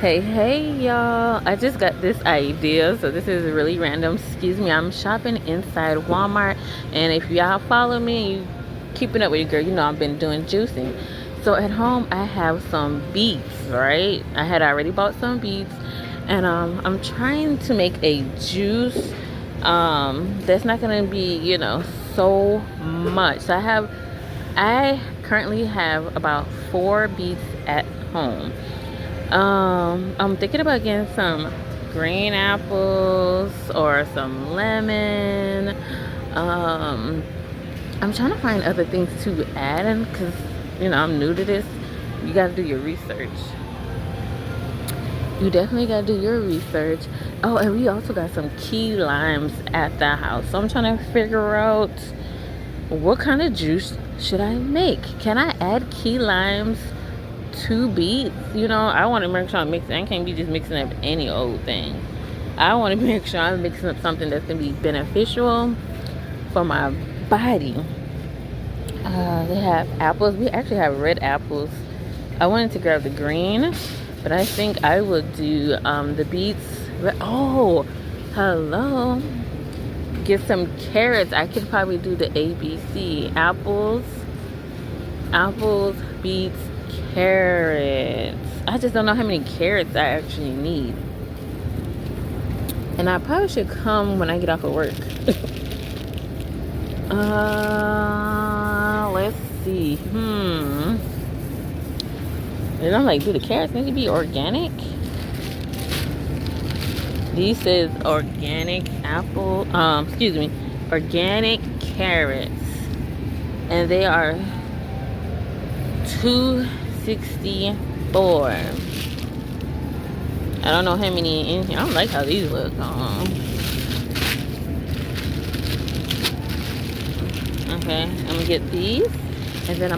Hey y'all, I just got this idea, so this is really random. Excuse me. I'm shopping inside Walmart, and if y'all follow me, you keeping up with your girl, you know I've been doing juicing. So at home I have some beets, right? I had already bought some beets, and I'm trying to make a juice that's not gonna be, so much. So I currently have about 4 beets at home. I'm thinking about getting some green apples or some lemon. I'm trying to find other things to add in because, I'm new to this. You got to do your research. You definitely got to do your research. Oh, and we also got some key limes at the house. So I'm trying to figure out what kind of juice should I make. Can I add key limes 2 beets? I want to make sure I'm mixing. I can't be just mixing up any old thing. I want to make sure I'm mixing up something that's going to be beneficial for my body. They have apples. We actually have red apples. I wanted to grab the green, but I think I will do the beets. Oh, hello. Get some carrots. I could probably do the ABC. Apples, beets, carrots. I just don't know how many carrots I actually need. And I probably should come when I get off of work. Let's see. And I'm like, do the carrots need to be organic? These says organic apple, organic carrots. And they are $2.64. I don't know how many in here. I don't like how these look. Okay, I'm gonna get these. And then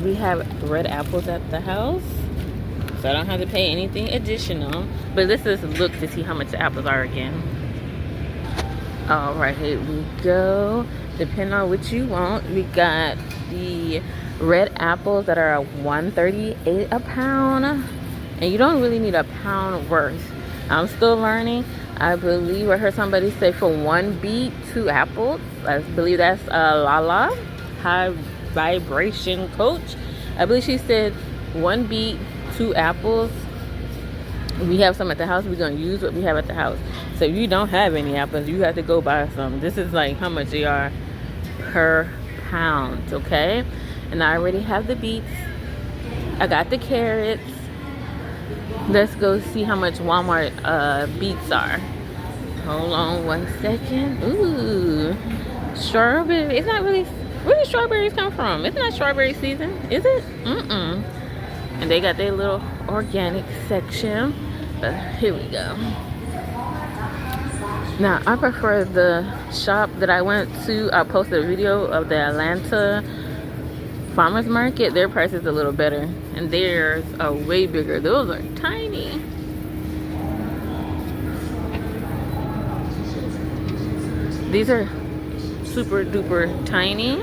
we have red apples at the house. So I don't have to pay anything additional. But let's just look to see how much the apples are again. Alright, here we go. Depending on what you want, we got the red apples that are $1.38 a pound, and you don't really need a pound worth. I'm still learning. I believe I heard somebody say for 1 beet 2 apples. I believe that's Lala, high vibration coach. I believe she said 1 beet 2 apples. We have some at the house. We're gonna use what we have at the house. So if you don't have any apples, you have to go buy some. This is like how much they are per pound, okay? And I already have the beets. I got the carrots. Let's go see how much Walmart beets are. Hold on 1 second. Ooh, strawberry. It's not really. Where do strawberries come from? It's not strawberry season, is it? And they got their little organic section. But here we go. Now, I prefer the shop that I went to. I posted a video of the Atlanta farmers market. Their price is a little better, and theirs are way bigger. Those are tiny. These are super duper tiny,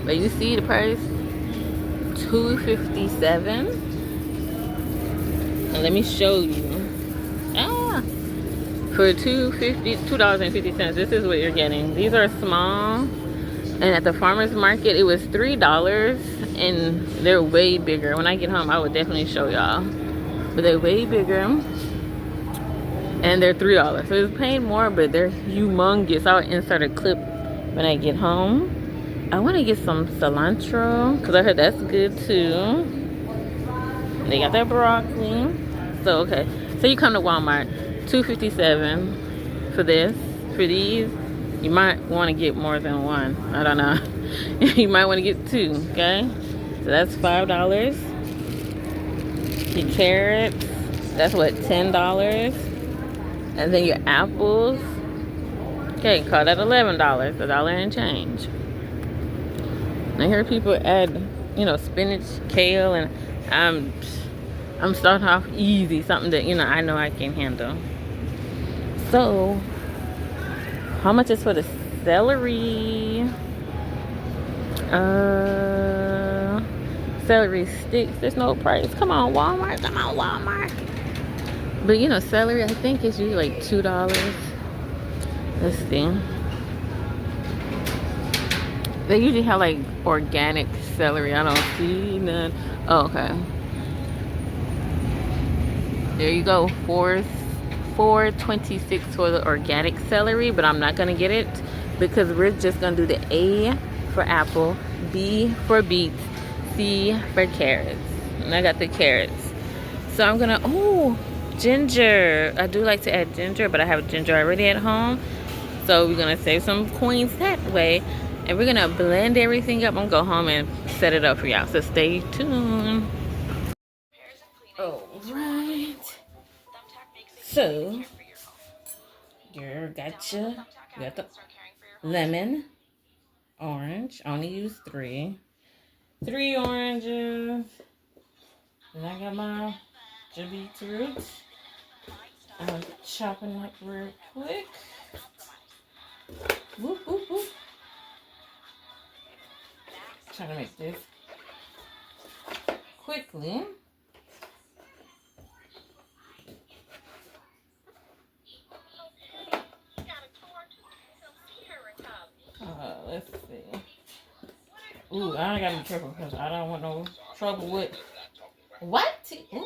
but you see the price, $2.57. And let me show you. For $2.50, this is what you're getting. These are small. And at the farmer's market, it was $3, and they're way bigger. When I get home, I will definitely show y'all. But they're way bigger, and they're $3. So it's paying more, but they're humongous. I'll insert a clip when I get home. I want to get some cilantro, because I heard that's good too. They got their broccoli. So, okay. So you come to Walmart, $2.57 for this. For these, you might want to get more than one. I don't know. You might want to get 2, okay? So that's $5. Your carrots, that's what, $10. And then your apples, okay, call that $11, $1 and change. I hear people add, spinach, kale, and I'm starting off easy, something that, I know I can handle. So, how much is for the celery? Celery sticks. There's no price. Come on, Walmart. Come on, Walmart. But you know, celery, I think it's usually like $2. Let's see. They usually have like organic celery. I don't see none. Oh, okay. There you go. 4.26 for the organic celery, but I'm not gonna get it because we're just gonna do the A for apple, B for beets, C for carrots. And I got the carrots. So I'm gonna, oh, ginger. I do like to add ginger, but I have ginger already at home. So we're gonna save some coins that way. And we're gonna blend everything up. I'm gonna go home and set it up for y'all. So stay tuned. All right. So, you got the lemon, orange. I only use three. 3 oranges. Then I got my beetroot. I'm chopping up real quick. Whoop, whoop, whoop. Trying to make this quickly. Let's see. Ooh, I gotta be careful because I don't want no trouble with white tea. Oops,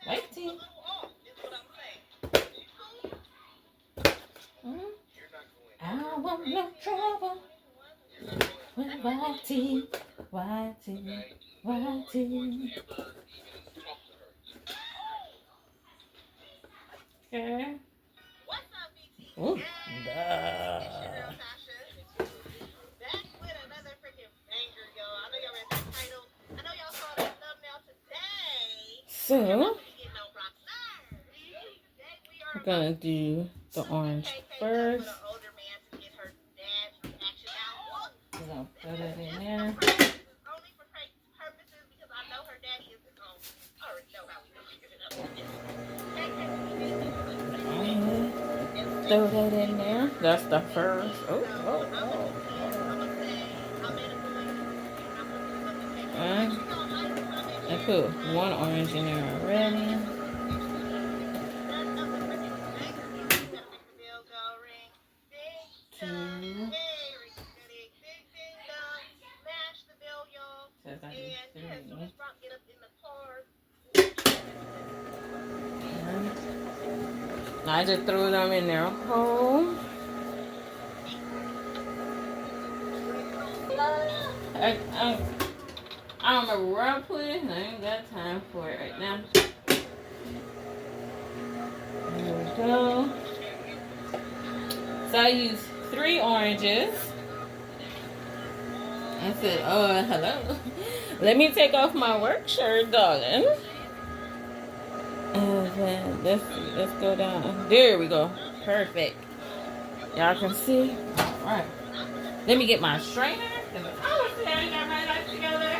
white tea. I don't want no trouble with white tea, white tea, white tea. Okay. Ooh, so, we're gonna do the orange first. We're gonna put it in there. Throw that in there. That's the first. Oh. Alright. I put 1 orange in there already. Two. Says I need 3. I just threw them in there whole. I don't remember where I put it. I ain't got time for it right now. There we go. So I used 3 oranges. I said, oh, hello. Let me take off my work shirt, darling. And then let's go down. There we go. Perfect. Y'all can see. All right. Let me get my strainer. Oh, see, I ain't got my life together.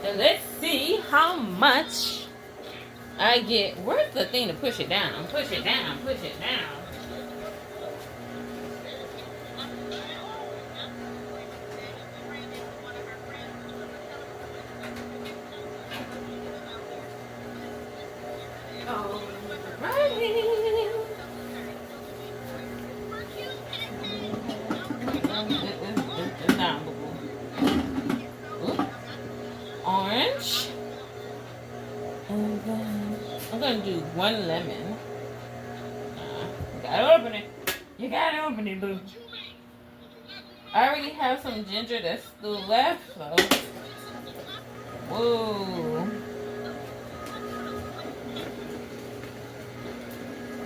And let's see how much I get. Where's the thing to push it down? Push it down, push it down. Orange. And then I'm gonna do 1 lemon. You gotta open it. You gotta open it, boo. I already have some ginger that's still left, so. Whoa.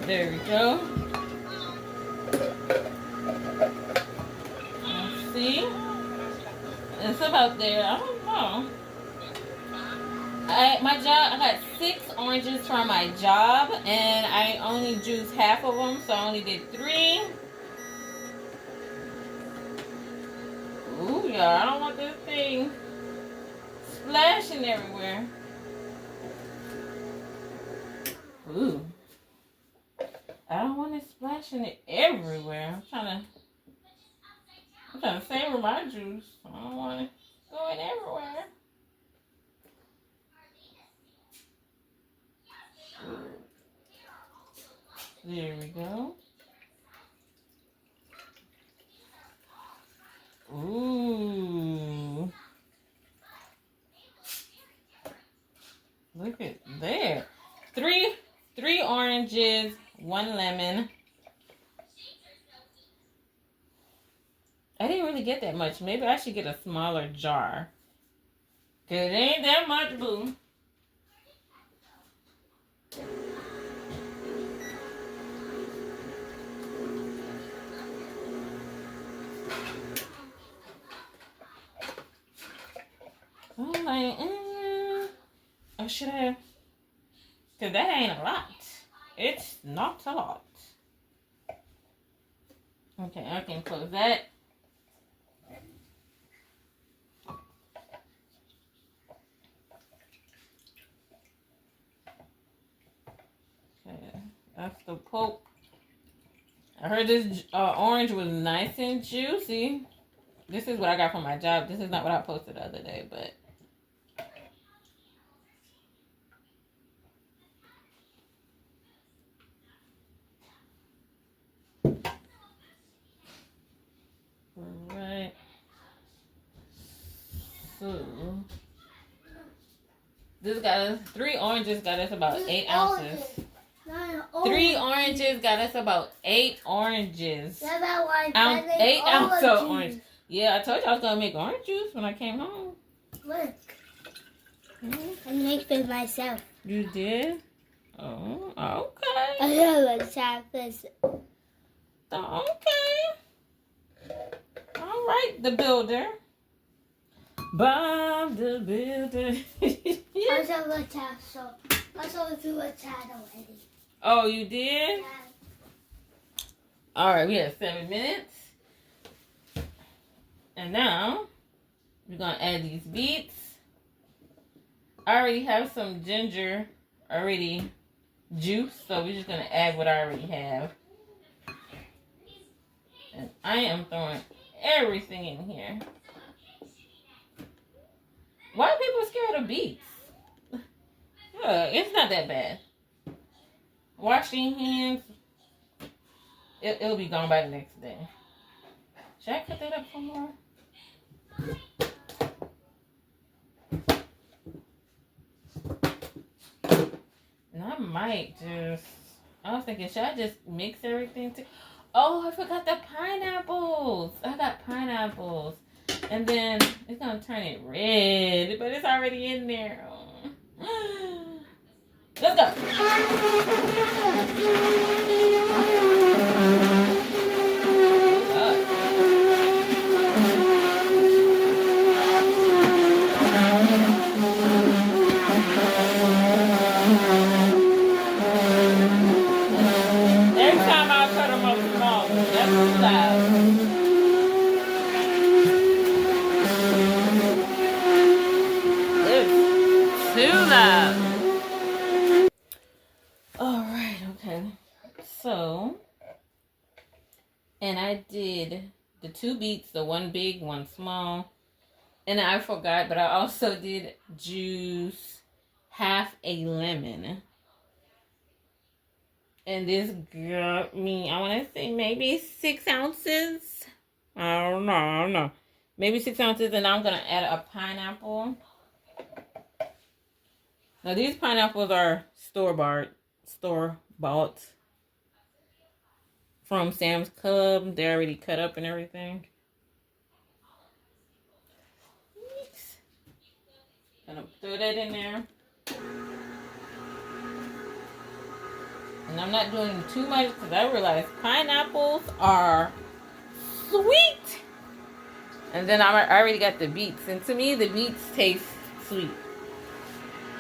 There we go. Let's see. It's about there. I don't know. My job, I got 6 oranges from my job, and I only juiced half of them, so I only did 3. Ooh, y'all, I don't want this thing splashing everywhere. Ooh. I don't want it splashing it everywhere. I'm trying to savor my juice. I don't want it going everywhere. There we go. Ooh. Look at there. Three oranges, 1 lemon. I didn't really get that much. Maybe I should get a smaller jar. Cause it ain't that much, boo. I'm like, or should I? Cause that ain't a lot. It's not a lot. Okay, I can close that. Okay, that's the pulp. I heard this orange was nice and juicy. This is what I got from my job. This is not what I posted the other day, but. Alright. So. This got us, 3 oranges got us about 8 ounces. 3 oranges got us about 8 oranges. 8 ounces of orange. Yeah, I told you I was going to make orange juice when I came home. Look. I make it myself. You did? Oh, okay. I love this. Okay. All right, the builder. Bob the builder. I saw do a chat already. Oh, you did? Yeah. All right, we have 7 minutes. And now, we're going to add these beets. I already have some ginger already juiced, so we're just going to add what I already have. And I am throwing everything in here. Why are people scared of beets? It's not that bad. Wash your hands. It'll be gone by the next day. Should I cut that up some more? And I might just... I was thinking, should I just mix everything together? Oh, I forgot the pineapples. I got pineapples. And then it's going to turn it red. But it's already in there. Let's go. Every time I cut them up small, that's too loud. It's too loud. Alright, okay. So, and I did the 2 beets, the 1 big, 1 small. And I forgot, but I also did juice half a lemon. And this got me, I want to say maybe 6 ounces. I don't know. Maybe 6 ounces, and now I'm going to add a pineapple. Now these pineapples are store-bought from Sam's Club. They're already cut up and everything. Gonna throw that in there. And I'm not doing too much because I realize pineapples are sweet. And then I already got the beets. And to me, the beets taste sweet.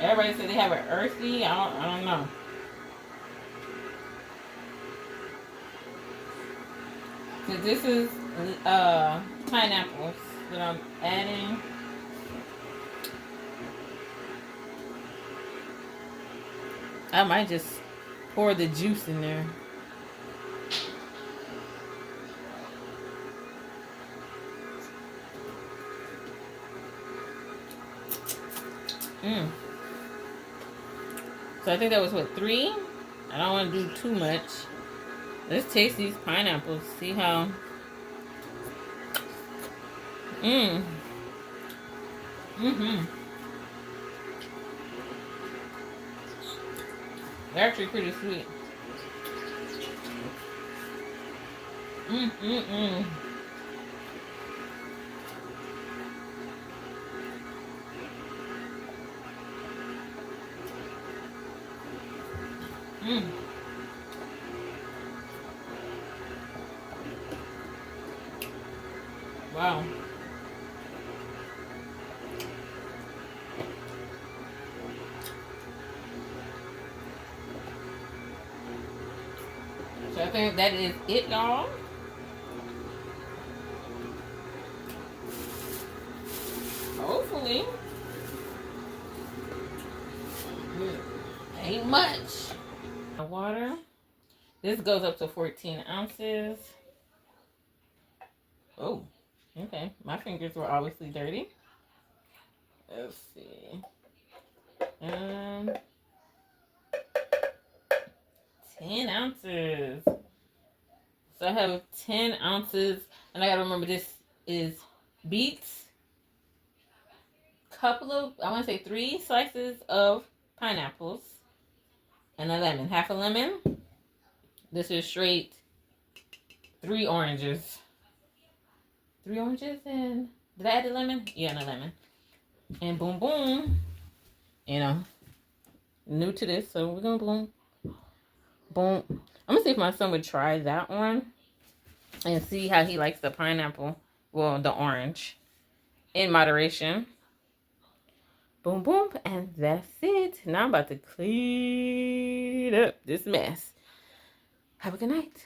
Everybody says they have an earthy. I don't know. So this is pineapples that I'm adding. I might just pour the juice in there. Mm. So I think that was what, 3? I don't want to do too much. Let's taste these pineapples. See how. Mmm. Mm-hmm. They're actually pretty sweet. Mm-mm-mm. Mm. Wow. So I think that is it, y'all. Hopefully. Ain't much. Water. This goes up to 14 ounces. Oh, okay. My fingers were obviously dirty. Let's see. 10 ounces. So I have 10 ounces. And I gotta remember this is beets. Couple of, I want to say 3 slices of pineapples. And a lemon. Half a lemon. This is straight 3 oranges. 3 oranges and... Did I add a lemon? Yeah, and a lemon. And boom, boom. You know, new to this, so we're gonna boom, boom. I'm gonna see if my son would try that one and see how he likes the pineapple. Well, the orange in moderation. Boom, boom, and that's it. Now I'm about to clean up this mess. Have a good night.